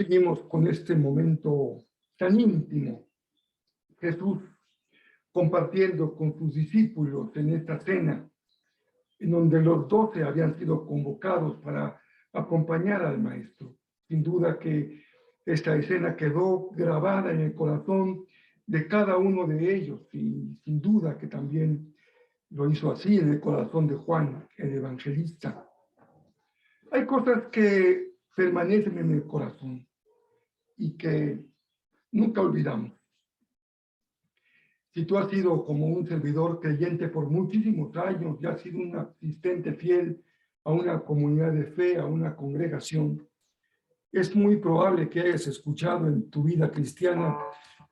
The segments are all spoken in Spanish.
Seguimos con este momento tan íntimo. Jesús compartiendo con sus discípulos en esta cena, en donde los 12 habían sido convocados para acompañar al Maestro. Sin duda que esta escena quedó grabada en el corazón de cada uno de ellos y sin duda que también lo hizo así en el corazón de Juan, el evangelista. Hay cosas que permanecen en el corazón y que nunca olvidamos. Si tú has sido como un servidor creyente por muchísimos años y has sido un asistente fiel a una comunidad de fe, a una congregación, es muy probable que hayas escuchado en tu vida cristiana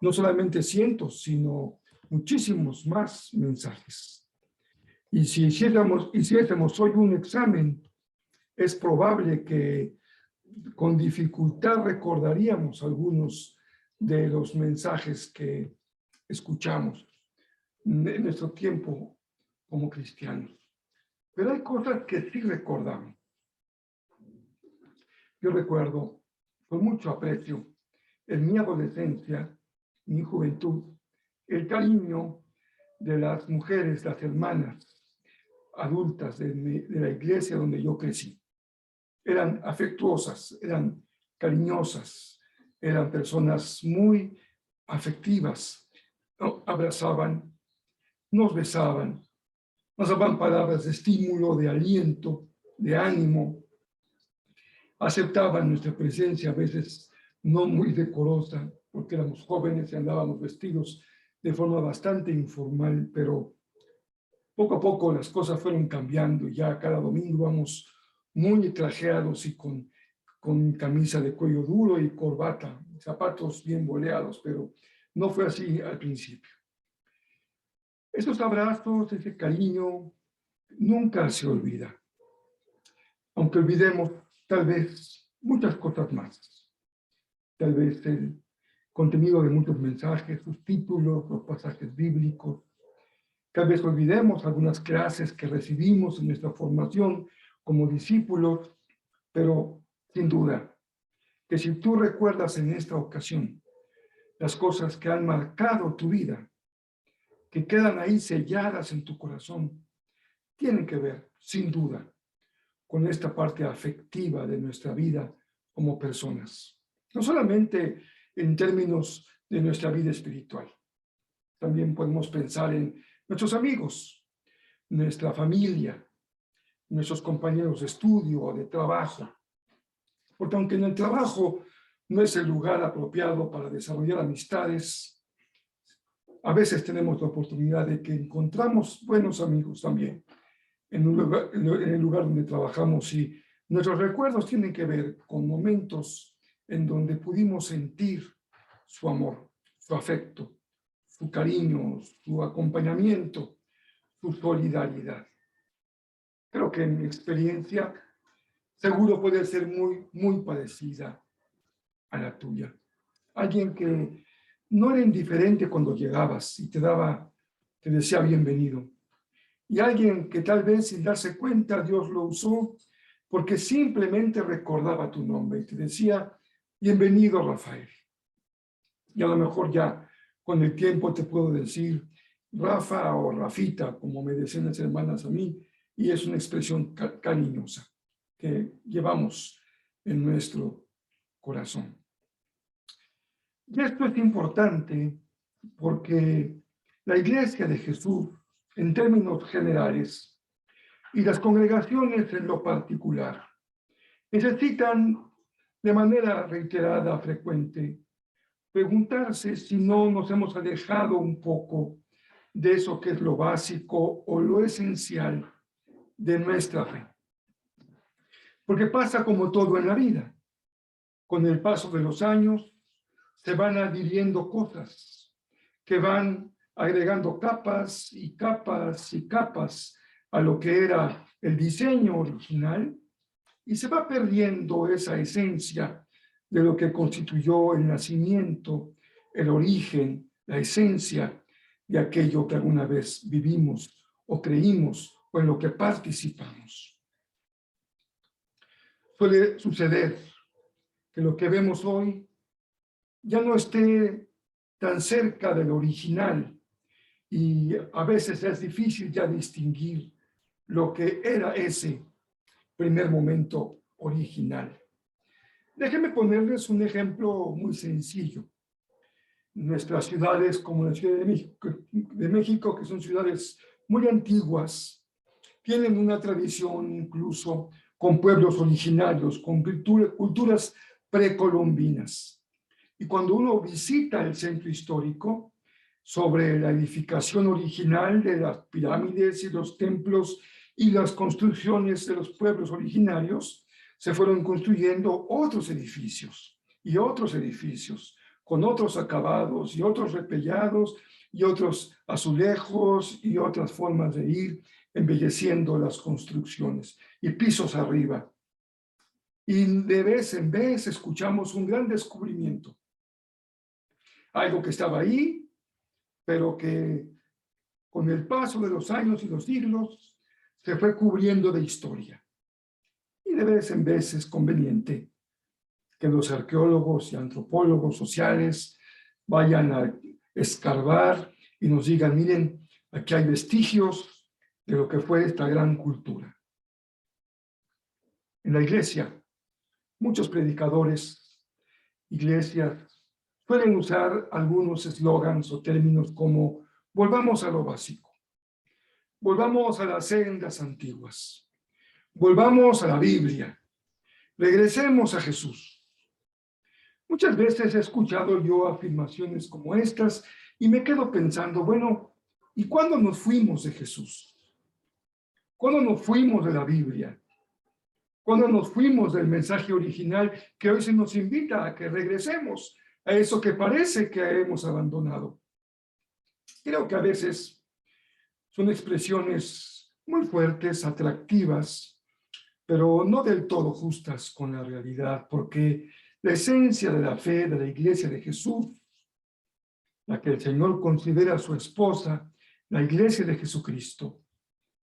no solamente cientos, sino muchísimos más mensajes. Y si hiciésemos hoy un examen, es probable que con dificultad recordaríamos algunos de los mensajes que escuchamos en nuestro tiempo como cristianos. Pero hay cosas que sí recordamos. Yo recuerdo con mucho aprecio en mi adolescencia, mi juventud, el cariño de las mujeres, las hermanas adultas de la iglesia donde yo crecí. Eran afectuosas, eran cariñosas, eran personas muy afectivas. Nos abrazaban, nos besaban, nos daban palabras de estímulo, de aliento, de ánimo. Aceptaban nuestra presencia, a veces no muy decorosa, porque éramos jóvenes y andábamos vestidos de forma bastante informal, pero poco a poco las cosas fueron cambiando y ya cada domingo vamos muy trajeados y con camisa de cuello duro y corbata, zapatos bien boleados, pero no fue así al principio. Esos abrazos, ese cariño, nunca se olvida. Aunque olvidemos tal vez muchas cosas más. Tal vez el contenido de muchos mensajes, sus títulos, los pasajes bíblicos. Tal vez olvidemos algunas clases que recibimos en nuestra formación como discípulos, pero sin duda que si tú recuerdas en esta ocasión las cosas que han marcado tu vida, que quedan ahí selladas en tu corazón, tienen que ver, sin duda, con esta parte afectiva de nuestra vida como personas. No solamente en términos de nuestra vida espiritual. También podemos pensar en nuestros amigos, nuestra familia, nuestros compañeros de estudio o de trabajo. Porque aunque en el trabajo no es el lugar apropiado para desarrollar amistades, a veces tenemos la oportunidad de que encontramos buenos amigos también en el lugar donde trabajamos y nuestros recuerdos tienen que ver con momentos en donde pudimos sentir su amor, su afecto, su cariño, su acompañamiento, su solidaridad. Creo que en mi experiencia seguro puede ser muy parecida a la tuya. Alguien que no era indiferente cuando llegabas y te decía bienvenido. Y alguien que tal vez sin darse cuenta Dios lo usó porque simplemente recordaba tu nombre y te decía, bienvenido Rafael. Y a lo mejor ya con el tiempo te puedo decir Rafa o Rafita, como me decían las hermanas a mí, y es una expresión cariñosa que llevamos en nuestro corazón. Y esto es importante porque la Iglesia de Jesús, en términos generales, y las congregaciones en lo particular, necesitan de manera reiterada, frecuente, preguntarse si no nos hemos alejado un poco de eso que es lo básico o lo esencial de nuestra fe. Porque pasa como todo en la vida. Con el paso de los años se van adhiriendo cosas que van agregando capas y capas y capas a lo que era el diseño original y se va perdiendo esa esencia de lo que constituyó el nacimiento, el origen, la esencia de aquello que alguna vez vivimos o creímos o en lo que participamos. Suele suceder que lo que vemos hoy ya no esté tan cerca del original y a veces es difícil ya distinguir lo que era ese primer momento original. Déjenme ponerles un ejemplo muy sencillo. Nuestras ciudades como la Ciudad de México, que son ciudades muy antiguas, tienen una tradición incluso con pueblos originarios, con culturas precolombinas. Y cuando uno visita el centro histórico, sobre la edificación original de las pirámides y los templos y las construcciones de los pueblos originarios, se fueron construyendo otros edificios y otros edificios, con otros acabados y otros repellados y otros azulejos y otras formas de ir embelleciendo las construcciones y pisos arriba. Y de vez en vez escuchamos un gran descubrimiento. Algo que estaba ahí, pero que con el paso de los años y los siglos se fue cubriendo de historia. Y de vez en vez es conveniente que los arqueólogos y antropólogos sociales vayan a escarbar y nos digan, miren, aquí hay vestigios de lo que fue esta gran cultura. En la iglesia, muchos predicadores, iglesias, suelen usar algunos eslogans o términos como volvamos a lo básico, volvamos a las sendas antiguas, volvamos a la Biblia, regresemos a Jesús. Muchas veces he escuchado yo afirmaciones como estas y me quedo pensando, bueno, ¿y cuándo nos fuimos de Jesús? ¿Cuándo nos fuimos de la Biblia? ¿Cuándo nos fuimos del mensaje original que hoy se nos invita a que regresemos a eso que parece que hemos abandonado? Creo que a veces son expresiones muy fuertes, atractivas, pero no del todo justas con la realidad, porque la esencia de la fe de la Iglesia de Jesús, la que el Señor considera su esposa, la Iglesia de Jesucristo,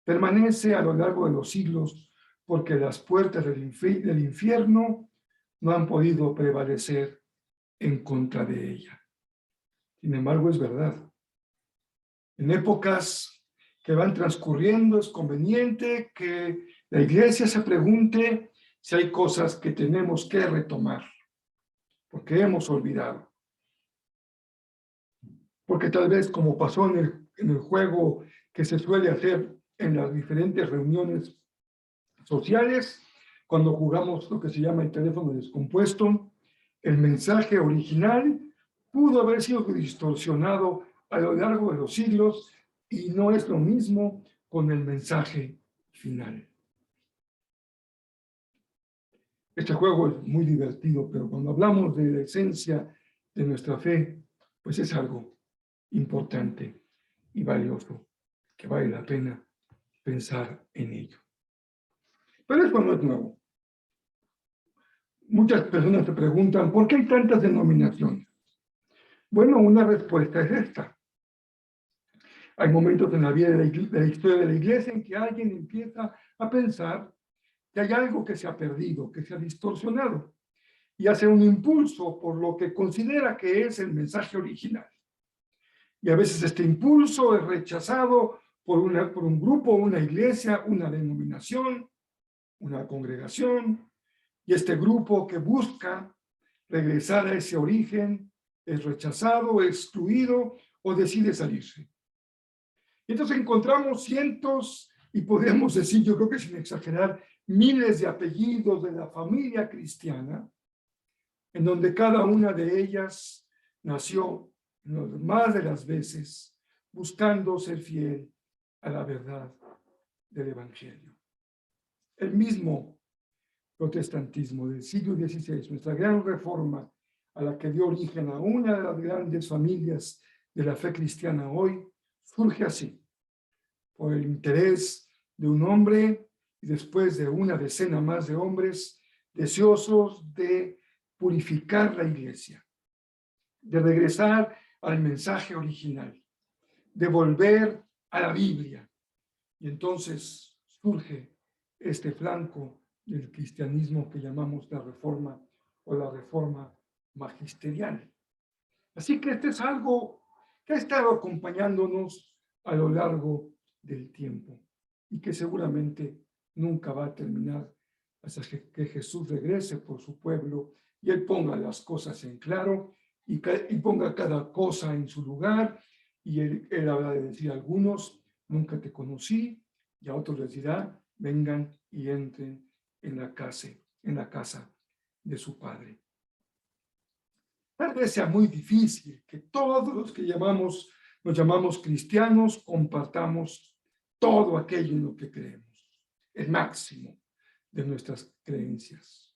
permanece a lo largo de los siglos porque las puertas del infierno no han podido prevalecer en contra de ella. Sin embargo, es verdad. En épocas que van transcurriendo es conveniente que la Iglesia se pregunte si hay cosas que tenemos que retomar, porque hemos olvidado. Porque tal vez, como pasó en el juego que se suele hacer en las diferentes reuniones sociales, cuando jugamos lo que se llama el teléfono descompuesto, el mensaje original pudo haber sido distorsionado a lo largo de los siglos y no es lo mismo con el mensaje final. Este juego es muy divertido, pero cuando hablamos de la esencia de nuestra fe, pues es algo importante y valioso, que vale la pena pensar en ello. Pero esto no es nuevo. Muchas personas se preguntan, ¿por qué hay tantas denominaciones? Bueno, una respuesta es esta. Hay momentos en la vida de la historia de la iglesia en que alguien empieza a pensar que hay algo que se ha perdido, que se ha distorsionado, y hace un impulso por lo que considera que es el mensaje original. Y a veces este impulso es rechazado por un grupo, una iglesia, una denominación, una congregación, y este grupo que busca regresar a ese origen es rechazado, excluido o decide salirse. Y entonces encontramos cientos, y podríamos decir, yo creo que sin exagerar, miles de apellidos de la familia cristiana, en donde cada una de ellas nació más de las veces buscando ser fiel a la verdad del Evangelio. El mismo protestantismo del siglo XVI, nuestra gran reforma a la que dio origen a una de las grandes familias de la fe cristiana hoy, surge así, por el interés de un hombre y después de una decena más de hombres deseosos de purificar la iglesia, de regresar al mensaje original, de volver a la Biblia. Y entonces surge este flanco del cristianismo que llamamos la Reforma o la reforma magisterial. Así que este es algo que ha estado acompañándonos a lo largo del tiempo y que seguramente nunca va a terminar hasta que Jesús regrese por su pueblo y Él ponga las cosas en claro y ponga cada cosa en su lugar. Y él habrá de decir a algunos, nunca te conocí, y a otros les dirá, vengan y entren en la casa de su Padre. Tal vez sea muy difícil que todos los que nos llamamos cristianos compartamos todo aquello en lo que creemos, el máximo de nuestras creencias.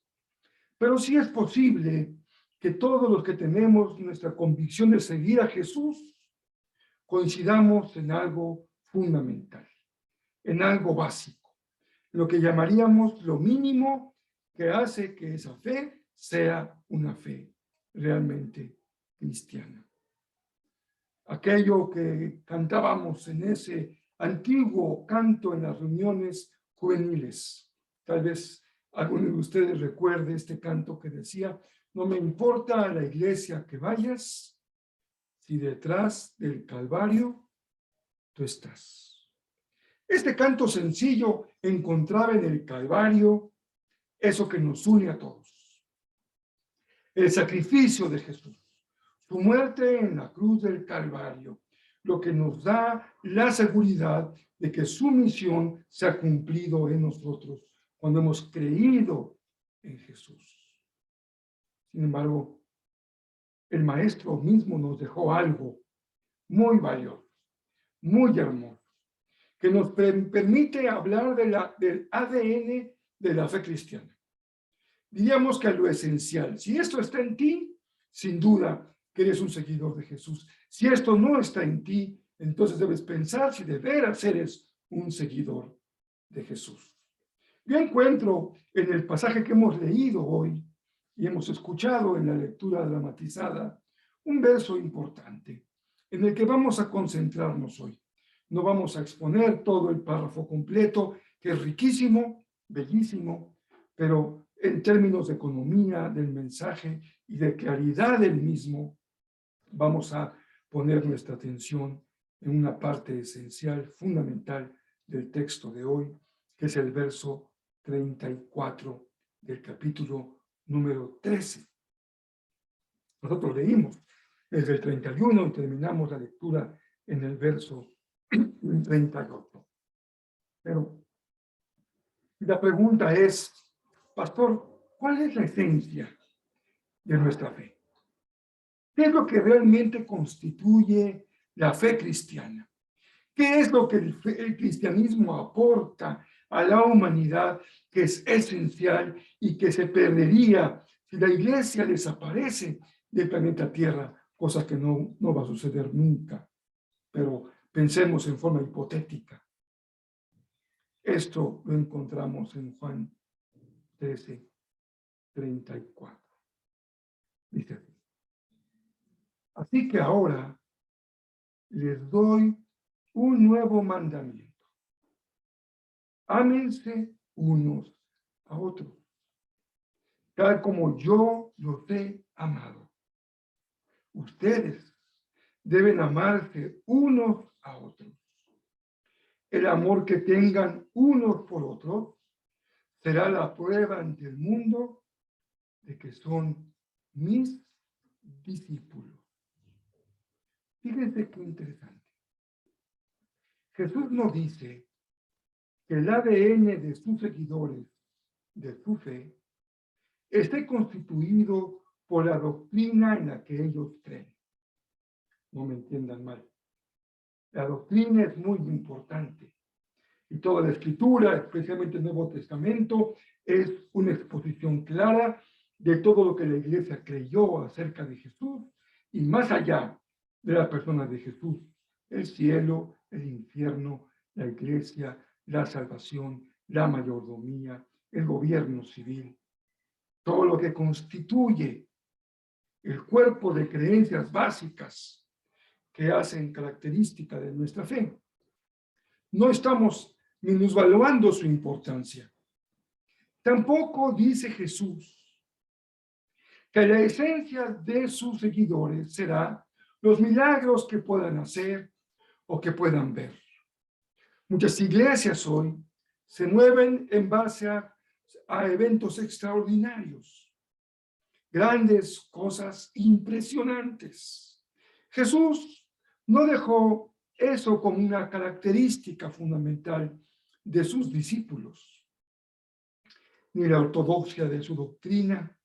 Pero sí es posible que todos los que tenemos nuestra convicción de seguir a Jesús coincidamos en algo fundamental, en algo básico, lo que llamaríamos lo mínimo que hace que esa fe sea una fe realmente cristiana. Aquello que cantábamos en ese antiguo canto en las reuniones juveniles. Tal vez alguno de ustedes recuerde este canto que decía, no me importa a la iglesia que vayas, si detrás del Calvario tú estás. Este canto sencillo encontraba en el Calvario eso que nos une a todos. El sacrificio de Jesús, su muerte en la cruz del Calvario, lo que nos da la seguridad de que su misión se ha cumplido en nosotros cuando hemos creído en Jesús. Sin embargo, el Maestro mismo nos dejó algo muy valioso, muy hermoso, que nos permite hablar del ADN de la fe cristiana. Diríamos que lo esencial, si esto está en ti, sin duda que eres un seguidor de Jesús. Si esto no está en ti, entonces debes pensar si de veras eres un seguidor de Jesús. Yo encuentro en el pasaje que hemos leído hoy y hemos escuchado en la lectura dramatizada un verso importante en el que vamos a concentrarnos hoy. No vamos a exponer todo el párrafo completo, que es riquísimo, bellísimo, pero en términos de economía del mensaje y de claridad del mismo, vamos a poner nuestra atención en una parte esencial, fundamental del texto de hoy, que es el verso 34 del capítulo número 13. Nosotros leímos desde el 31 y terminamos la lectura en el verso 38. Pero la pregunta es, pastor, ¿cuál es la esencia de nuestra fe? ¿Qué es lo que realmente constituye la fe cristiana? ¿Qué es lo que el cristianismo aporta a la humanidad que es esencial y que se perdería si la iglesia desaparece del planeta Tierra, cosa que no va a suceder nunca? Pero pensemos en forma hipotética. Esto lo encontramos en Juan 13, 34. Dice así. Así que ahora les doy un nuevo mandamiento. Ámense unos a otros, tal como yo los he amado. Ustedes deben amarse unos a otros. El amor que tengan unos por otros será la prueba ante el mundo de que son mis discípulos. Fíjense qué interesante. Jesús nos dice que el ADN de sus seguidores, de su fe, esté constituido por la doctrina en la que ellos creen. No me entiendan mal. La doctrina es muy importante. Y toda la Escritura, especialmente el Nuevo Testamento, es una exposición clara de todo lo que la Iglesia creyó acerca de Jesús y más allá de la persona de Jesús, el cielo, el infierno, la Iglesia, la salvación, la mayordomía, el gobierno civil, todo lo que constituye el cuerpo de creencias básicas que hacen característica de nuestra fe. No estamos minusvaluando su importancia. Tampoco dice Jesús que la esencia de sus seguidores será los milagros que puedan hacer o que puedan ver. Muchas iglesias hoy se mueven en base a eventos extraordinarios, grandes cosas impresionantes. Jesús no dejó eso como una característica fundamental de sus discípulos, ni la ortodoxia de su doctrina,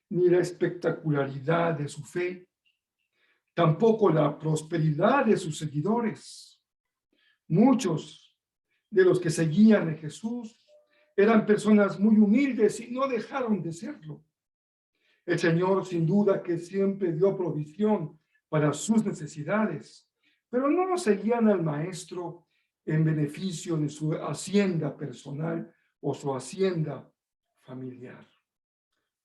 ni la espectacularidad de su fe, tampoco la prosperidad de sus seguidores. Muchos de los que seguían a Jesús eran personas muy humildes y no dejaron de serlo. El Señor, sin duda, que siempre dio provisión para sus necesidades, pero no seguían al Maestro en beneficio de su hacienda personal o su hacienda familiar.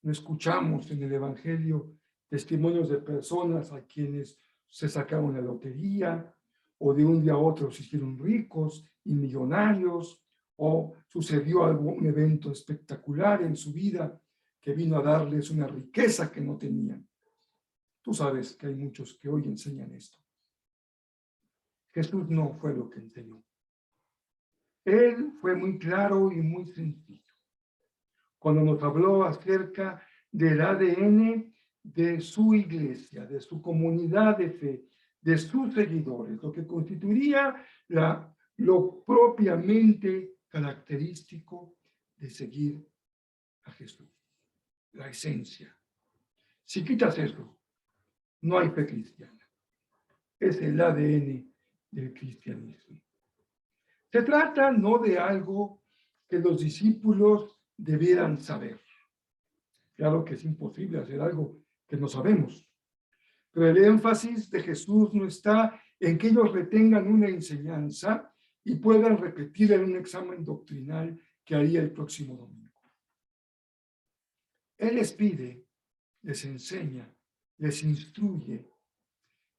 No escuchamos en el Evangelio testimonios de personas a quienes se sacaron la lotería o de un día a otro se hicieron ricos y millonarios o sucedió un evento espectacular en su vida que vino a darles una riqueza que no tenían. Tú sabes que hay muchos que hoy enseñan esto. Jesús no fue lo que enseñó. Él fue muy claro y muy sencillo cuando nos habló acerca del ADN de su iglesia, de su comunidad de fe, de sus seguidores, lo que constituiría lo propiamente característico de seguir a Jesús, la esencia. Si quitas eso, no hay fe cristiana. Es el ADN del cristianismo. Se trata no de algo que los discípulos debieran saber. Claro que es imposible hacer algo que no sabemos. Pero el énfasis de Jesús no está en que ellos retengan una enseñanza y puedan repetir en un examen doctrinal que haría el próximo domingo. Él les pide, les enseña, les instruye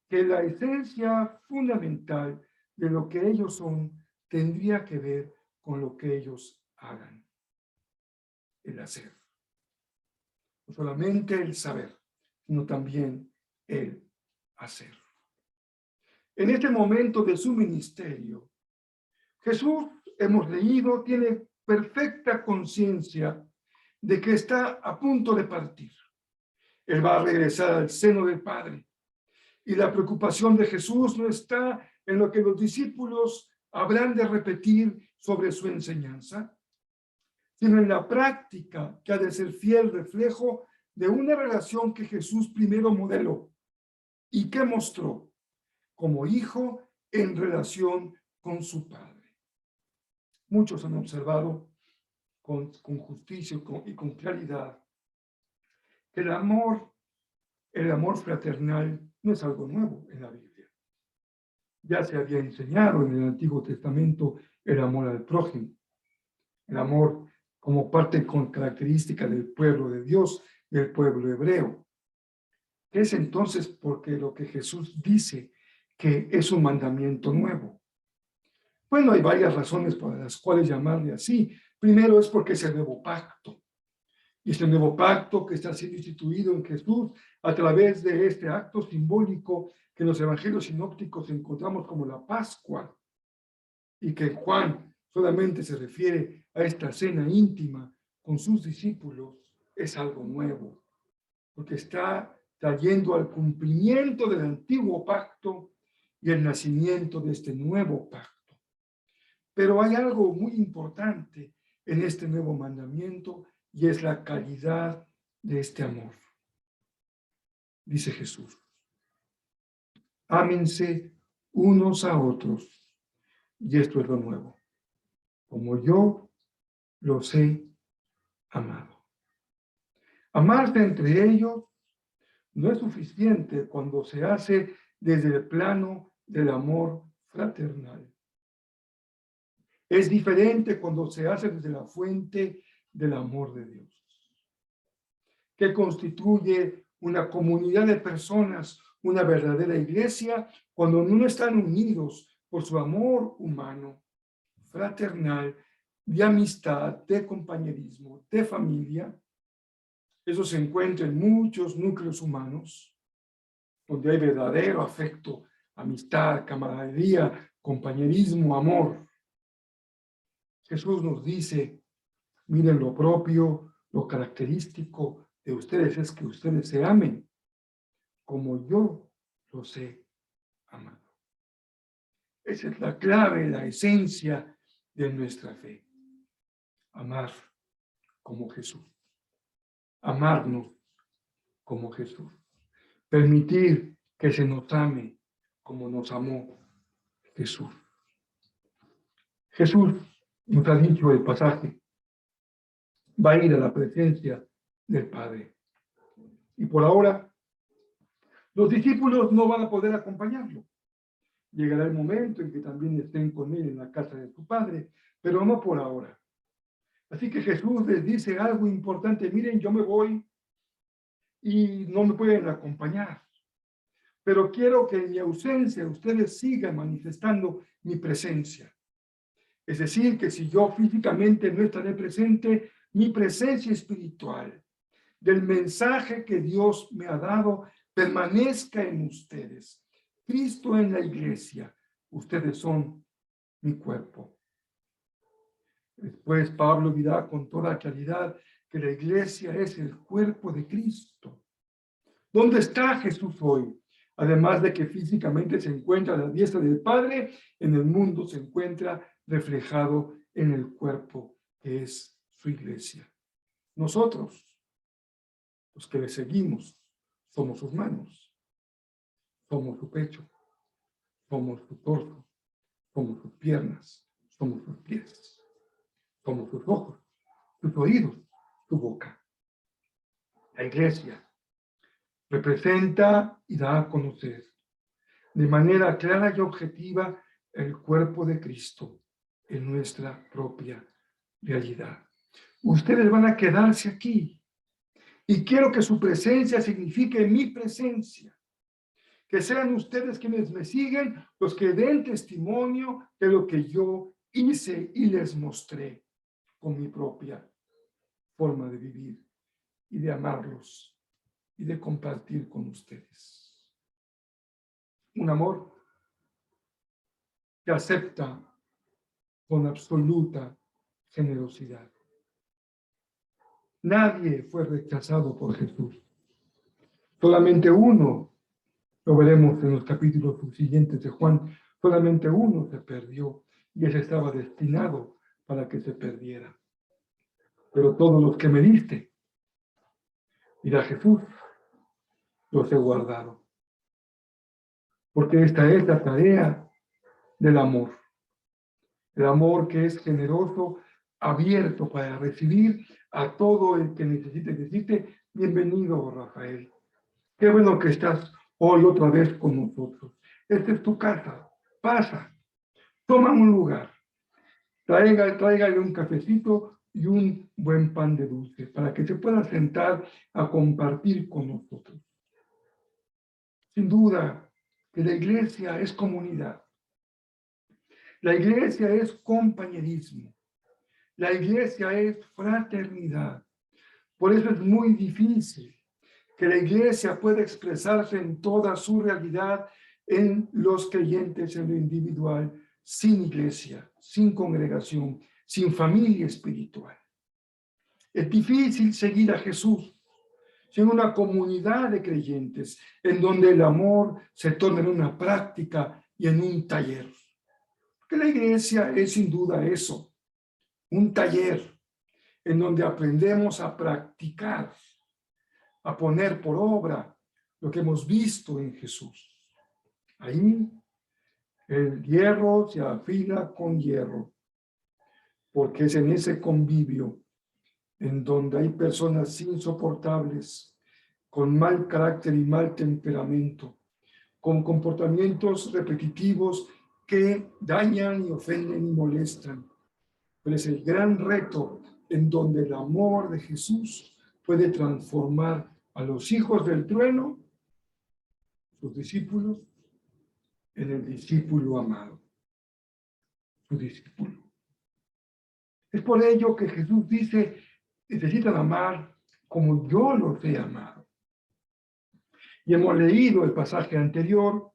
que la esencia fundamental de lo que ellos son tendría que ver con lo que ellos hagan, el hacer. No solamente el saber, sino también el hacer. En este momento de su ministerio, Jesús, hemos leído, tiene perfecta conciencia de que está a punto de partir. Él va a regresar al seno del Padre. Y la preocupación de Jesús no está en lo que los discípulos habrán de repetir sobre su enseñanza, sino en la práctica que ha de ser fiel reflejo de una relación que Jesús primero modeló y que mostró como hijo en relación con su Padre. Muchos han observado con justicia y con claridad que el amor fraternal no es algo nuevo en la Biblia. Ya se había enseñado en el Antiguo Testamento el amor al prójimo, el amor como parte con característica del pueblo de Dios, del pueblo hebreo. Es entonces porque lo que Jesús dice que es un mandamiento nuevo. Bueno, hay varias razones por las cuales llamarle así. Primero es porque es el nuevo pacto. Y este nuevo pacto que está siendo instituido en Jesús a través de este acto simbólico que en los evangelios sinópticos encontramos como la Pascua y que Juan solamente se refiere a esta cena íntima con sus discípulos, es algo nuevo, porque está trayendo al cumplimiento del antiguo pacto y el nacimiento de este nuevo pacto. Pero hay algo muy importante en este nuevo mandamiento y es la calidad de este amor. Dice Jesús, ámense unos a otros, y esto es lo nuevo, como yo los he amado. Amarse entre ellos no es suficiente cuando se hace desde el plano del amor fraternal. Es diferente cuando se hace desde la fuente del amor de Dios, que constituye una comunidad de personas, una verdadera iglesia, cuando no están unidos por su amor humano, fraternal, de amistad, de compañerismo, de familia, Eso se encuentra en muchos núcleos humanos, donde hay verdadero afecto, amistad, camaradería, compañerismo, amor. Jesús nos dice, miren, lo propio, lo característico de ustedes es que ustedes se amen como yo los he amado. Esa es la clave, la esencia de nuestra fe. Amar como Jesús. Amarnos como Jesús. Permitir que se nos ame como nos amó Jesús. Jesús nos ha dicho el pasaje, va a ir a la presencia del Padre. Y por ahora, los discípulos no van a poder acompañarlo. Llegará el momento en que también estén con él en la casa de su Padre, pero no por ahora. Así que Jesús les dice algo importante, miren, yo me voy y no me pueden acompañar, pero quiero que en mi ausencia ustedes sigan manifestando mi presencia. Es decir, que si yo físicamente no estaré presente, mi presencia espiritual del mensaje que Dios me ha dado permanezca en ustedes. Cristo en la iglesia, ustedes son mi cuerpo. Después Pablo dirá con toda claridad que la iglesia es el cuerpo de Cristo. ¿Dónde está Jesús hoy? Además de que físicamente se encuentra a la diestra del Padre, en el mundo se encuentra reflejado en el cuerpo que es su iglesia. Nosotros, los que le seguimos, somos sus manos, somos su pecho, somos su torso, somos sus piernas, somos sus pies, somos sus ojos, sus oídos, su boca. La iglesia representa y da a conocer de manera clara y objetiva el cuerpo de Cristo en nuestra propia realidad. Ustedes van a quedarse aquí y quiero que su presencia signifique mi presencia. Que sean ustedes quienes me siguen, los que den testimonio de lo que yo hice y les mostré con mi propia forma de vivir y de amarlos y de compartir con ustedes. Un amor que acepta con absoluta generosidad. Nadie fue rechazado por Jesús. Solamente uno, lo veremos en los capítulos siguientes de Juan, solamente uno se perdió y ese estaba destinado para que se perdiera. Pero todos los que me diste, dirá Jesús, los he guardado. Porque esta es la tarea del amor. El amor que es generoso, abierto para recibir a todo el que necesite decirte, bienvenido, Rafael. Qué bueno que estás hoy otra vez con nosotros. Esta es tu casa. Pasa. Toma un lugar. Tráigale un cafecito y un buen pan de dulce para que se pueda sentar a compartir con nosotros. Sin duda que la iglesia es comunidad. La iglesia es compañerismo. La iglesia es fraternidad. Por eso es muy difícil que la iglesia pueda expresarse en toda su realidad en los creyentes en lo individual, sin iglesia, sin congregación, sin familia espiritual. Es difícil seguir a Jesús sin una comunidad de creyentes en donde el amor se torna en una práctica y en un taller. Que la iglesia es sin duda eso, un taller en donde aprendemos a practicar, a poner por obra lo que hemos visto en Jesús. Ahí el hierro se afila con hierro, porque es en ese convivio en donde hay personas insoportables, con mal carácter y mal temperamento, con comportamientos repetitivos que dañan y ofenden y molestan. Pero es el gran reto en donde el amor de Jesús puede transformar a los hijos del trueno, sus discípulos, en el discípulo amado, su discípulo. Es por ello que Jesús dice, necesitan amar como yo los he amado. Y hemos leído el pasaje anterior,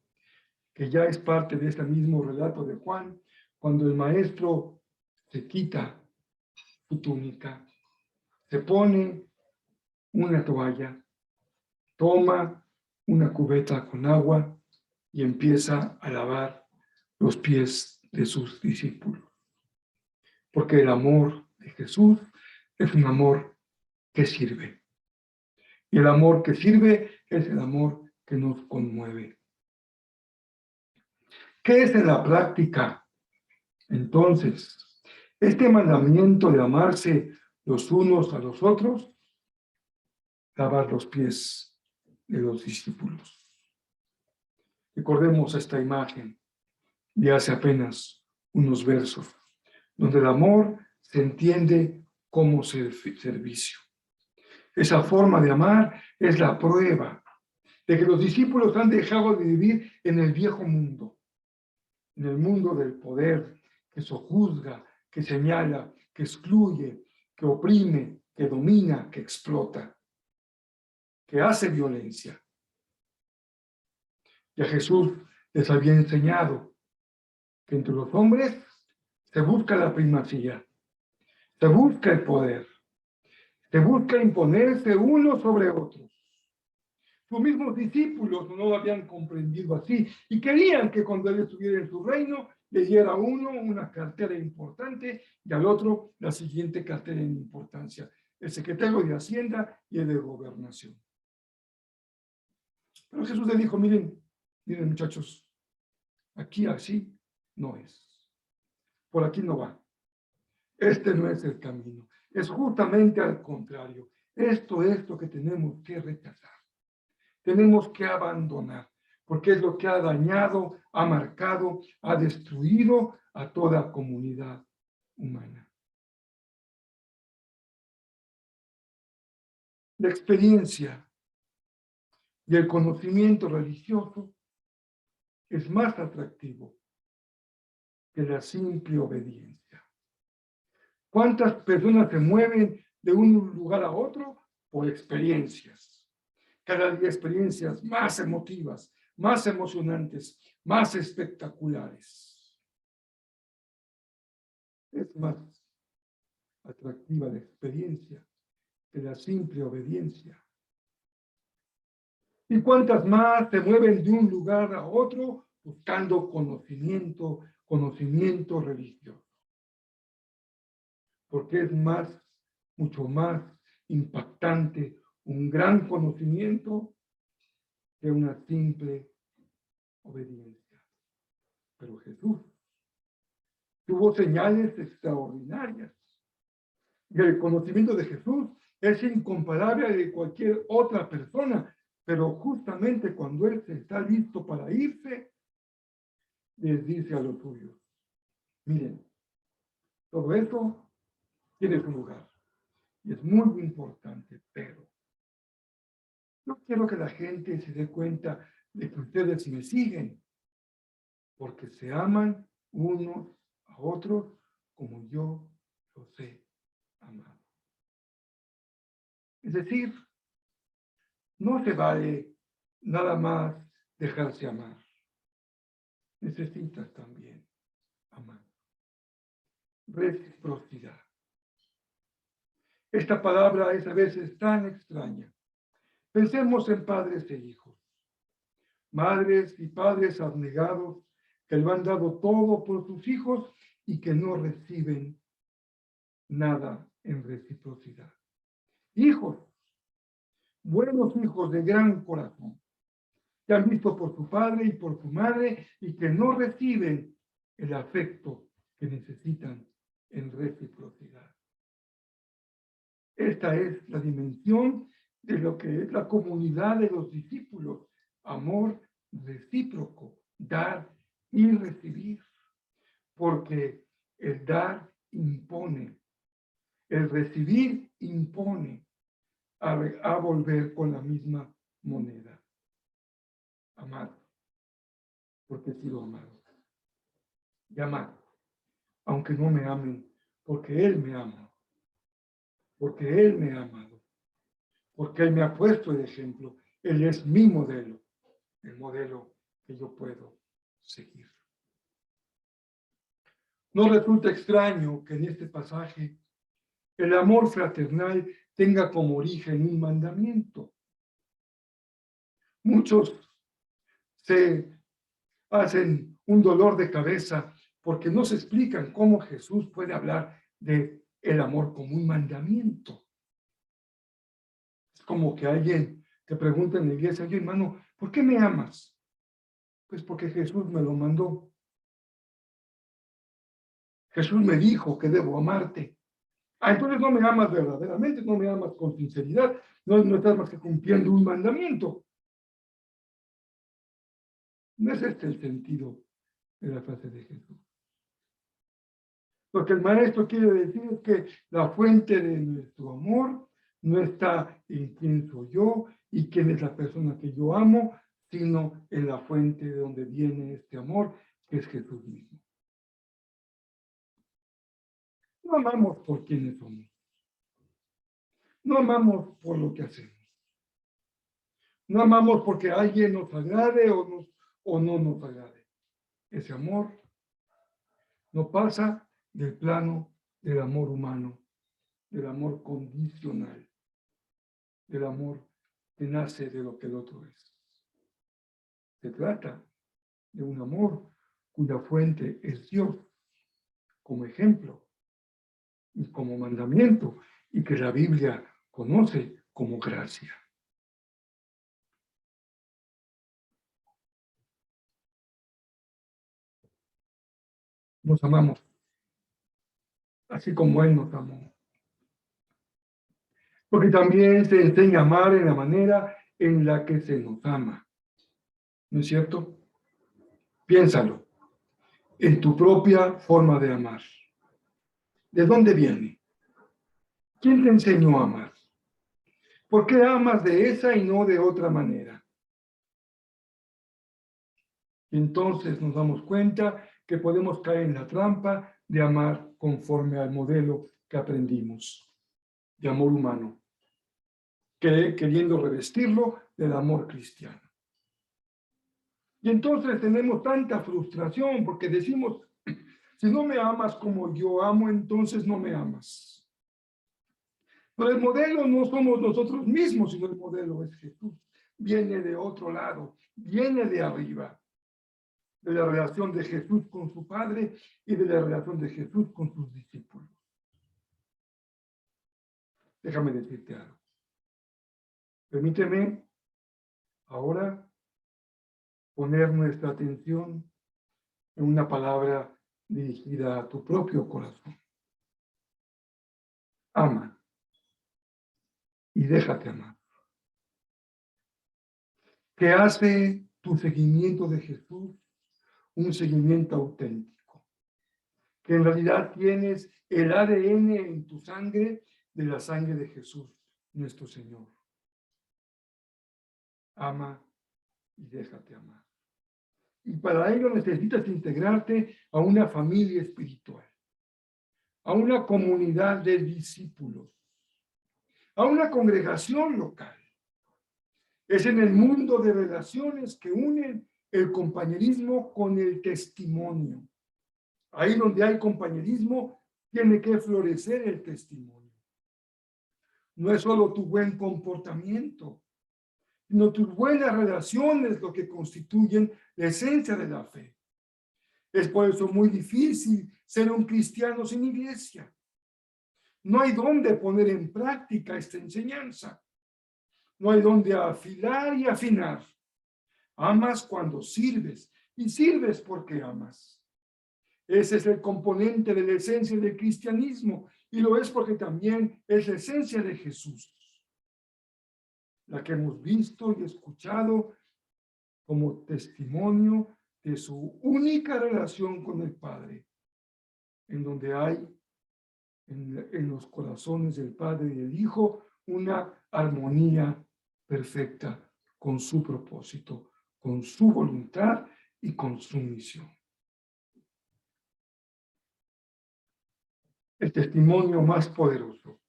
que ya es parte de este mismo relato de Juan, cuando el maestro se quita su túnica, se pone una toalla, toma una cubeta con agua y empieza a lavar los pies de sus discípulos. Porque el amor de Jesús es un amor que sirve. Y el amor que sirve es el amor que nos conmueve. ¿Qué es en la práctica? Entonces, este mandamiento de amarse los unos a los otros, lavar los pies de los discípulos. Recordemos esta imagen de hace apenas unos versos, donde el amor se entiende como servicio. Esa forma de amar es la prueba de que los discípulos han dejado de vivir en el viejo mundo, en el mundo del poder, que sojuzga, que señala, que excluye, que oprime, que domina, que explota, que hace violencia. Ya Jesús les había enseñado que entre los hombres se busca la primacía, se busca el poder, se busca imponerse uno sobre otros. Sus mismos discípulos no lo habían comprendido así y querían que cuando él estuviera en su reino le diera a uno una cartera importante y al otro la siguiente cartera en importancia, el secretario de Hacienda y el de Gobernación. Pero Jesús le dijo, miren muchachos, aquí así no es. Por aquí no va. Este no es el camino. Es justamente al contrario. Esto es lo que tenemos que rechazar. Tenemos que abandonar, porque es lo que ha dañado, ha marcado, ha destruido a toda comunidad humana. La experiencia y el conocimiento religioso es más atractivo que la simple obediencia. ¿Cuántas personas se mueven de un lugar a otro? Por experiencias. Cada día experiencias más emotivas, más emocionantes, más espectaculares. Es más atractiva la experiencia que la simple obediencia. ¿Y cuántas más se mueven de un lugar a otro buscando conocimiento religioso? Porque es mucho más impactante un gran conocimiento que una simple obediencia. Pero Jesús tuvo señales extraordinarias. Y el conocimiento de Jesús es incomparable al de cualquier otra persona, pero justamente cuando Él está listo para irse, les dice a los suyos, miren, todo esto tiene su lugar y es muy importante, pero yo quiero que la gente se dé cuenta de que ustedes me siguen, porque se aman unos a otros como yo los he amado. Es decir, no se vale nada más dejarse amar. Necesitas también amar. Reciprocidad. Esta palabra es a veces tan extraña. Pensemos en padres e hijos. Madres y padres abnegados que lo han dado todo por sus hijos y que no reciben nada en reciprocidad. Hijos, buenos hijos de gran corazón, que han visto por su padre y por su madre y que no reciben el afecto que necesitan en reciprocidad. Esta es la dimensión de lo que es la comunidad de los discípulos, amor recíproco, dar y recibir, porque el dar impone, el recibir impone a volver con la misma moneda. Amado, porque he sido amado. Y amado, aunque no me amen, porque Él me ama, porque Él me ha amado. porque Él me ha puesto el ejemplo. Él es mi modelo, el modelo que yo puedo seguir. No resulta extraño que en este pasaje el amor fraternal tenga como origen un mandamiento. Muchos se hacen un dolor de cabeza porque no se explican cómo Jesús puede hablar de el amor como un mandamiento. Es como que alguien te pregunta en la iglesia: oye, hermano, ¿por qué me amas? Pues porque Jesús me lo mandó. Jesús me dijo que debo amarte. Entonces no me amas verdaderamente, no me amas con sinceridad, no estás más que cumpliendo un mandamiento. No es este el sentido de la frase de Jesús. Lo que el maestro quiere decir es que la fuente de nuestro amor no está en quién soy yo y quién es la persona que yo amo, sino en la fuente de donde viene este amor, que es Jesús mismo. No amamos por quienes somos. No amamos por lo que hacemos. No amamos porque alguien nos agrade o no nos agrade. Ese amor no pasa del plano del amor humano, del amor condicional, del amor que nace de lo que el otro es. Se trata de un amor cuya fuente es Dios, como ejemplo y como mandamiento, y que la Biblia conoce como gracia. Nos amamos, así como Él nos amó. Porque también se enseña a amar en la manera en la que se nos ama. ¿No es cierto? Piénsalo, en tu propia forma de amar. ¿De dónde viene? ¿Quién te enseñó a amar? ¿Por qué amas de esa y no de otra manera? Y entonces nos damos cuenta que podemos caer en la trampa de amar conforme al modelo que aprendimos de amor humano, queriendo revestirlo del amor cristiano. Y entonces tenemos tanta frustración porque decimos: si no me amas como yo amo, entonces no me amas. Pero el modelo no somos nosotros mismos, sino el modelo es Jesús. Viene de otro lado, viene de arriba, de la relación de Jesús con su Padre y de la relación de Jesús con sus discípulos. Déjame decirte algo. Permíteme ahora poner nuestra atención en una palabra dirigida a tu propio corazón. Ama y déjate amar. ¿Qué hace tu seguimiento de Jesús un seguimiento auténtico? Que en realidad tienes el ADN en tu sangre de la sangre de Jesús, nuestro Señor. Ama y déjate amar. Y para ello necesitas integrarte a una familia espiritual, a una comunidad de discípulos, a una congregación local. Es en el mundo de relaciones que unen el compañerismo con el testimonio. Ahí donde hay compañerismo, tiene que florecer el testimonio. No es solo tu buen comportamiento, sino tus buenas relaciones lo que constituyen la esencia de la fe. Es por eso muy difícil ser un cristiano sin iglesia. No hay dónde poner en práctica esta enseñanza. No hay dónde afilar y afinar. Amas cuando sirves y sirves porque amas. Ese es el componente de la esencia del cristianismo y lo es porque también es la esencia de Jesús, la que hemos visto y escuchado como testimonio de su única relación con el Padre, en donde hay en los corazones del Padre y del Hijo una armonía perfecta con su propósito, con su voluntad y con su misión. El testimonio más poderoso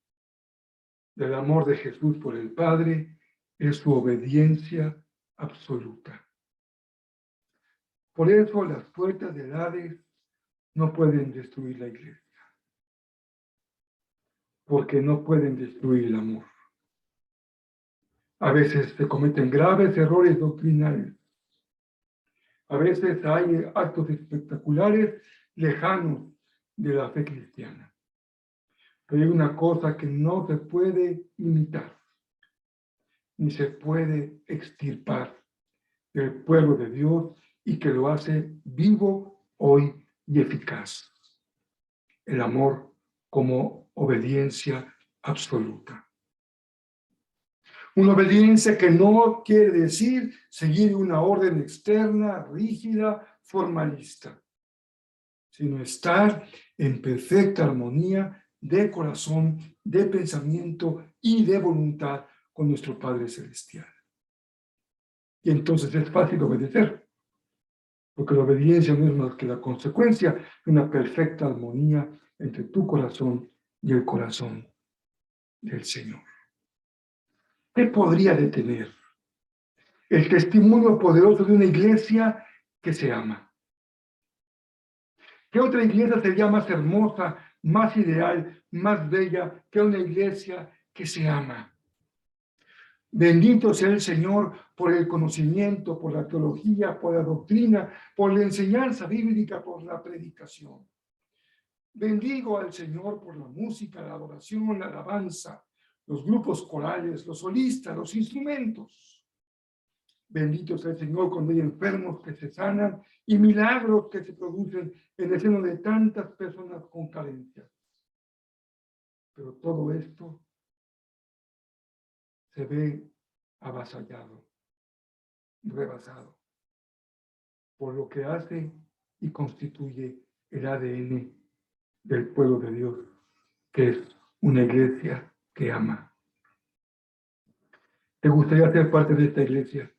del amor de Jesús por el Padre es su obediencia absoluta. Por eso las puertas del Hades no pueden destruir la iglesia, porque no pueden destruir el amor. A veces se cometen graves errores doctrinales. A veces hay actos espectaculares lejanos de la fe cristiana. Pero hay una cosa que no se puede imitar, ni se puede extirpar del pueblo de Dios y que lo hace vivo hoy y eficaz. El amor como obediencia absoluta. Una obediencia que no quiere decir seguir una orden externa, rígida, formalista, sino estar en perfecta armonía de corazón, de pensamiento y de voluntad con nuestro Padre Celestial. Y entonces es fácil obedecer, porque la obediencia no es más que la consecuencia de una perfecta armonía entre tu corazón y el corazón del Señor. ¿Qué podría detener el testimonio poderoso de una iglesia que se ama? ¿Qué otra iglesia sería más hermosa, más ideal, más bella que una iglesia que se ama? Bendito sea el Señor por el conocimiento, por la teología, por la doctrina, por la enseñanza bíblica, por la predicación. Bendigo al Señor por la música, la adoración, la alabanza, los grupos corales, los solistas, los instrumentos. Bendito sea el Señor cuando hay enfermos que se sanan y milagros que se producen en el seno de tantas personas con carencias. Pero todo esto se ve avasallado, rebasado, por lo que hace y constituye el ADN del pueblo de Dios, que es una iglesia que ama. ¿Te gustaría ser parte de esta iglesia?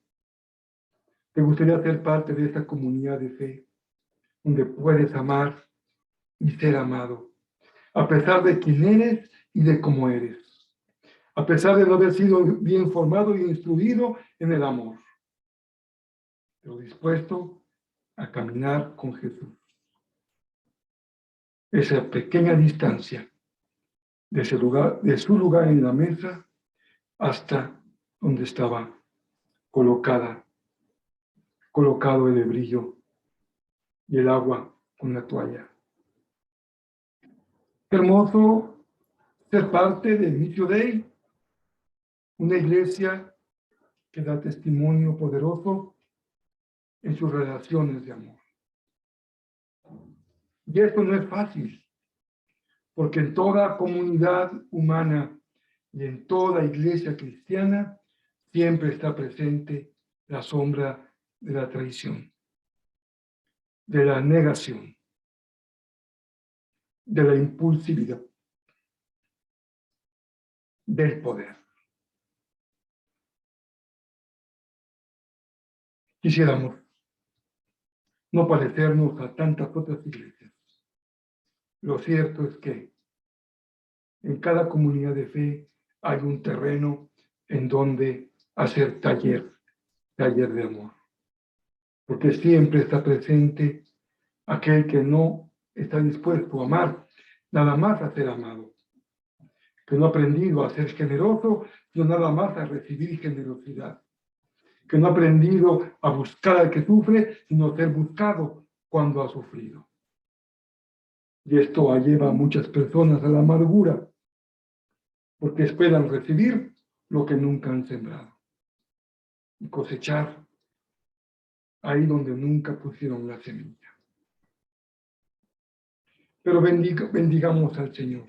¿Te gustaría ser parte de esta comunidad de fe, donde puedes amar y ser amado, a pesar de quién eres y de cómo eres, a pesar de no haber sido bien formado y instruido en el amor, pero dispuesto a caminar con Jesús? Esa pequeña distancia de su lugar en la mesa hasta donde estaba colocado el hebrillo y el agua con la toalla. Qué hermoso ser parte de Missio Dei, una iglesia que da testimonio poderoso en sus relaciones de amor. Y esto no es fácil, porque en toda comunidad humana y en toda iglesia cristiana siempre está presente la sombra de la traición, de la negación, de la impulsividad, del poder. Quisiéramos no parecernos a tantas otras iglesias. Lo cierto es que en cada comunidad de fe hay un terreno en donde hacer taller de amor. Porque siempre está presente aquel que no está dispuesto a amar, nada más a ser amado. Que no ha aprendido a ser generoso, sino nada más a recibir generosidad. Que no ha aprendido a buscar al que sufre, sino a ser buscado cuando ha sufrido. Y esto lleva a muchas personas a la amargura, porque esperan recibir lo que nunca han sembrado y cosechar ahí donde nunca pusieron la semilla. Pero bendigamos al Señor,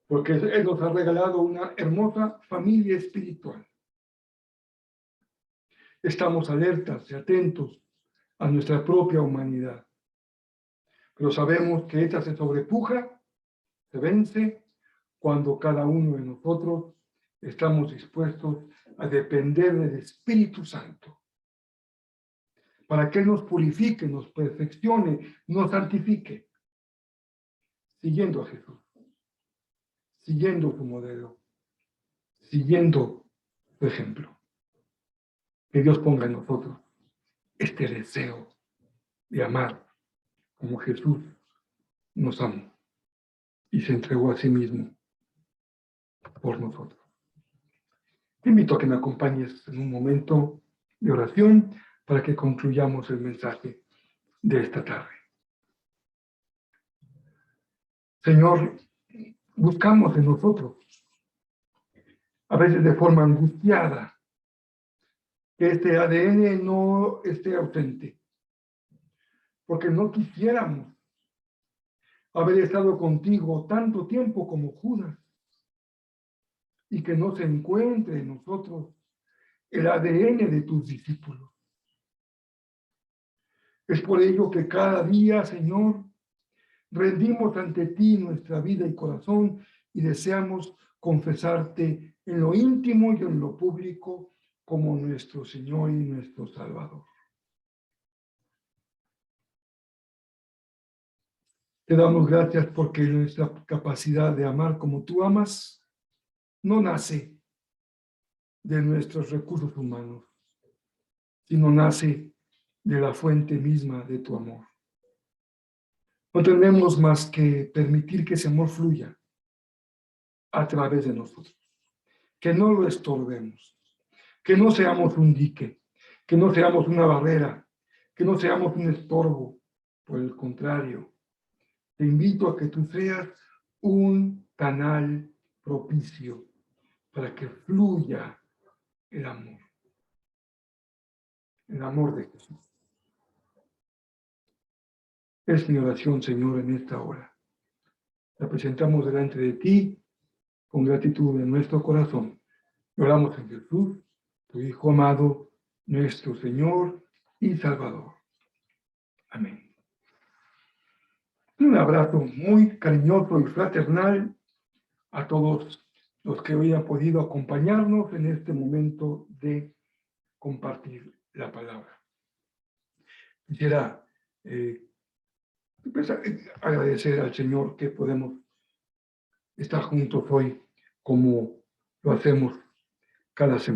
porque Él nos ha regalado una hermosa familia espiritual. Estamos alertas y atentos a nuestra propia humanidad, pero sabemos que esta se sobrepuja, se vence, cuando cada uno de nosotros estamos dispuestos a depender del Espíritu Santo, para que Él nos purifique, nos perfeccione, nos santifique, siguiendo a Jesús, siguiendo su modelo, siguiendo su ejemplo. Que Dios ponga en nosotros este deseo de amar como Jesús nos amó y se entregó a sí mismo por nosotros. Te invito a que me acompañes en un momento de oración para que concluyamos el mensaje de esta tarde. Señor, buscamos en nosotros, a veces de forma angustiada, que este ADN no esté ausente, porque no quisiéramos haber estado contigo tanto tiempo como Judas y que no se encuentre en nosotros el ADN de tus discípulos. Es por ello que cada día, Señor, rendimos ante ti nuestra vida y corazón y deseamos confesarte en lo íntimo y en lo público como nuestro Señor y nuestro Salvador. Te damos gracias porque nuestra capacidad de amar como tú amas no nace de nuestros recursos humanos, sino nace de la fuente misma de tu amor. No tenemos más que permitir que ese amor fluya a través de nosotros, que no lo estorbemos, que no seamos un dique, que no seamos una barrera, que no seamos un estorbo. Por el contrario, te invito a que tú seas un canal propicio para que fluya el amor de Jesús. Es mi oración, Señor, en esta hora. La presentamos delante de ti con gratitud en nuestro corazón. Oramos en Jesús, tu Hijo amado, nuestro Señor y Salvador. Amén. Un abrazo muy cariñoso y fraternal a todos los que hoy han podido acompañarnos en este momento de compartir la palabra. Quisiera agradecer al Señor que podemos estar juntos hoy como lo hacemos cada semana.